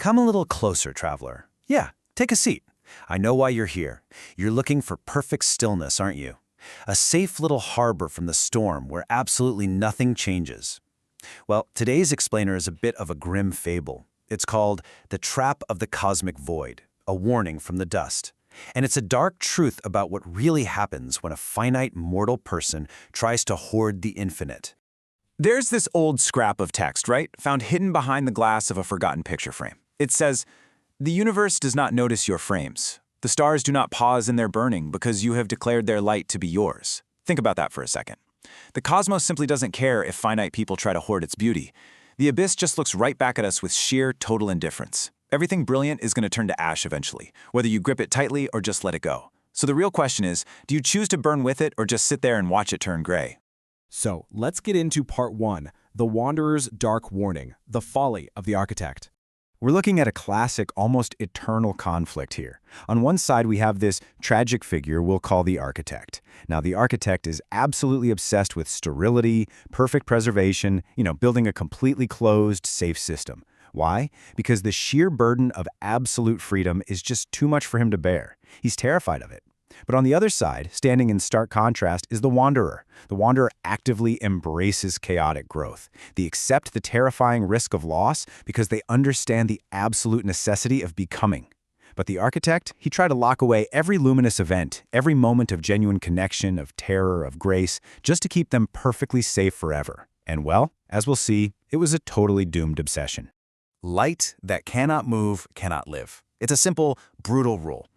Come a little closer, traveler. Yeah, take a seat. I know why you're here. You're looking for perfect stillness, aren't you? A safe little harbor from the storm where absolutely nothing changes. Well, today's explainer is a bit of a grim fable. It's called The Trap of the Cosmic Void, a warning from the dust. And it's a dark truth about what really happens when a finite mortal person tries to hoard the infinite. There's this old scrap of text, right, found hidden behind the glass of a forgotten picture frame. It says, "The universe does not notice your frames. The stars do not pause in their burning because you have declared their light to be yours." Think about that for a second. The cosmos simply doesn't care if finite people try to hoard its beauty. The abyss just looks right back at us with sheer, total indifference. Everything brilliant is going to turn to ash eventually, whether you grip it tightly or just let it go. So the real question is, do you choose to burn with it or just sit there and watch it turn gray? So let's get into part 1, The Wanderer's Dark Warning, The Folly of the Architect. We're looking at a classic, almost eternal conflict here. On one side, we have this tragic figure we'll call the architect. Now, the architect is absolutely obsessed with sterility, perfect preservation, building a completely closed, safe system. Why? Because the sheer burden of absolute freedom is just too much for him to bear. He's terrified of it. But on the other side, standing in stark contrast, is the wanderer. The wanderer actively embraces chaotic growth. They accept the terrifying risk of loss because they understand the absolute necessity of becoming. But the architect, he tried to lock away every luminous event, every moment of genuine connection, of terror, of grace, just to keep them perfectly safe forever. And well, as we'll see, it was a totally doomed obsession. Light that cannot move cannot live. It's a simple, brutal rule.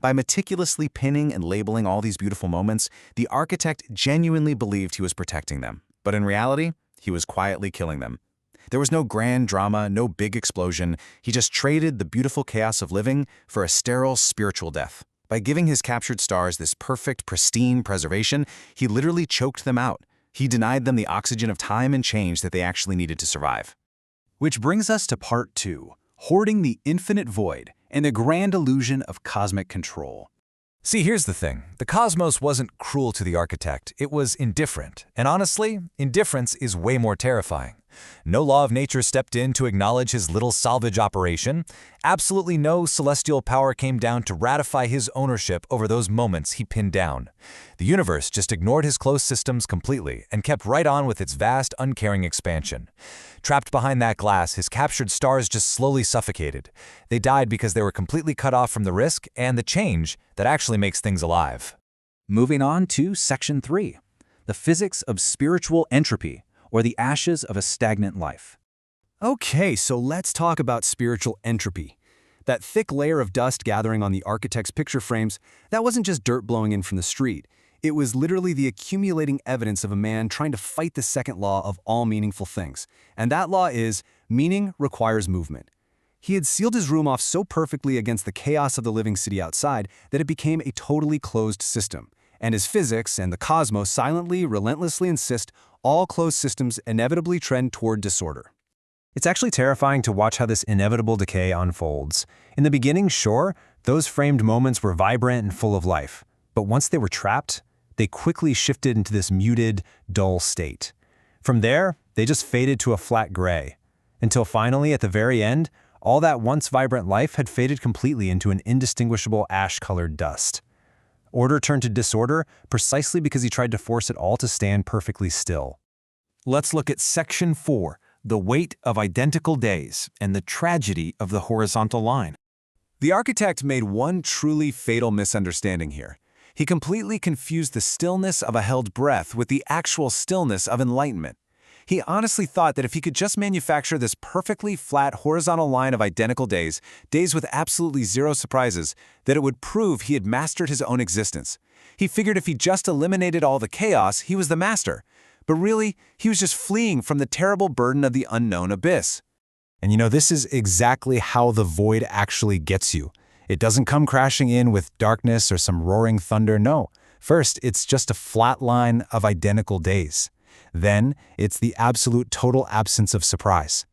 By meticulously pinning and labeling all these beautiful moments, the architect genuinely believed he was protecting them. But in reality, he was quietly killing them. There was no grand drama, no big explosion. He just traded the beautiful chaos of living for a sterile spiritual death. By giving his captured stars this perfect, pristine preservation, he literally choked them out. He denied them the oxygen of time and change that they actually needed to survive. Which brings us to part 2, Hoarding the Infinite Void and the Grand Illusion of Cosmic Control. See, here's the thing. The cosmos wasn't cruel to the architect. It was indifferent. And honestly, indifference is way more terrifying. No law of nature stepped in to acknowledge his little salvage operation. Absolutely no celestial power came down to ratify his ownership over those moments he pinned down. The universe just ignored his closed systems completely and kept right on with its vast, uncaring expansion. Trapped behind that glass, his captured stars just slowly suffocated. They died because they were completely cut off from the risk and the change that actually makes things alive. Moving on to Section 3, The Physics of Spiritual Entropy, or the ashes of a stagnant life. Okay, so let's talk about spiritual entropy. That thick layer of dust gathering on the architect's picture frames, that wasn't just dirt blowing in from the street. It was literally the accumulating evidence of a man trying to fight the second law of all meaningful things. And that law is, meaning requires movement. He had sealed his room off so perfectly against the chaos of the living city outside that it became a totally closed system. And his physics and the cosmos silently, relentlessly insist all closed systems inevitably trend toward disorder. It's actually terrifying to watch how this inevitable decay unfolds. In the beginning, sure, those framed moments were vibrant and full of life. But once they were trapped, they quickly shifted into this muted, dull state. From there, they just faded to a flat gray. Until finally, at the very end, all that once vibrant life had faded completely into an indistinguishable ash-colored dust. Order turned to disorder precisely because he tried to force it all to stand perfectly still. Let's look at Section 4, The Weight of Identical Days and the Tragedy of the Horizontal Line. The architect made one truly fatal misunderstanding here. He completely confused the stillness of a held breath with the actual stillness of enlightenment. He honestly thought that if he could just manufacture this perfectly flat horizontal line of identical days, days with absolutely zero surprises, that it would prove he had mastered his own existence. He figured if he just eliminated all the chaos, he was the master. But really, he was just fleeing from the terrible burden of the unknown abyss. And this is exactly how the void actually gets you. It doesn't come crashing in with darkness or some roaring thunder, no. First, it's just a flat line of identical days. Then, it's the absolute total absence of surprise.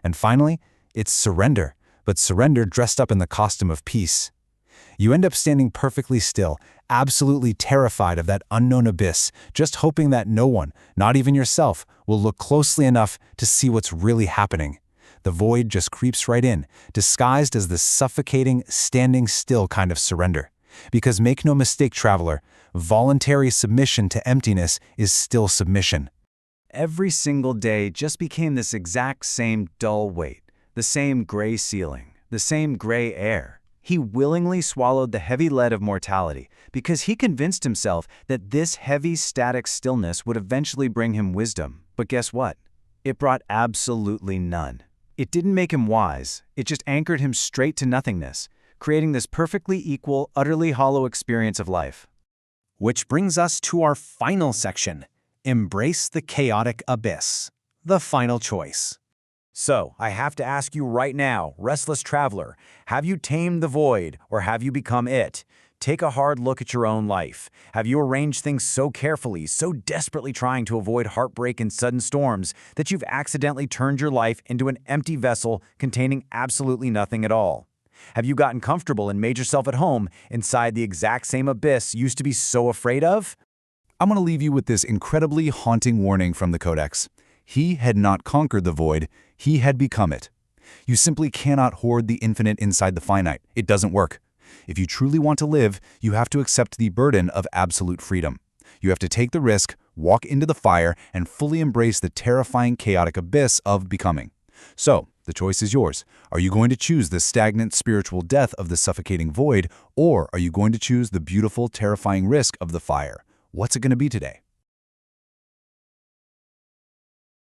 And finally, it's surrender, but surrender dressed up in the costume of peace. You end up standing perfectly still, absolutely terrified of that unknown abyss, just hoping that no one, not even yourself, will look closely enough to see what's really happening. The void just creeps right in, disguised as the suffocating, standing still kind of surrender. Because make no mistake, traveler, voluntary submission to emptiness is still submission. Every single day just became this exact same dull weight, the same gray ceiling, the same gray air. He willingly swallowed the heavy lead of mortality because he convinced himself that this heavy, static stillness would eventually bring him wisdom. But guess what? It brought absolutely none. It didn't make him wise, it just anchored him straight to nothingness, creating this perfectly equal, utterly hollow experience of life. Which brings us to our final section. Embrace the chaotic abyss. The final choice. So, I have to ask you right now, restless traveler, have you tamed the void or have you become it? Take a hard look at your own life. Have you arranged things so carefully, so desperately trying to avoid heartbreak and sudden storms, that you've accidentally turned your life into an empty vessel containing absolutely nothing at all? Have you gotten comfortable and made yourself at home inside the exact same abyss you used to be so afraid of? I'm going to leave you with this incredibly haunting warning from the Codex. He had not conquered the void, he had become it. You simply cannot hoard the infinite inside the finite. It doesn't work. If you truly want to live, you have to accept the burden of absolute freedom. You have to take the risk, walk into the fire, and fully embrace the terrifying, chaotic abyss of becoming. So, the choice is yours. Are you going to choose the stagnant spiritual death of the suffocating void, or are you going to choose the beautiful, terrifying risk of the fire? What's it going to be today?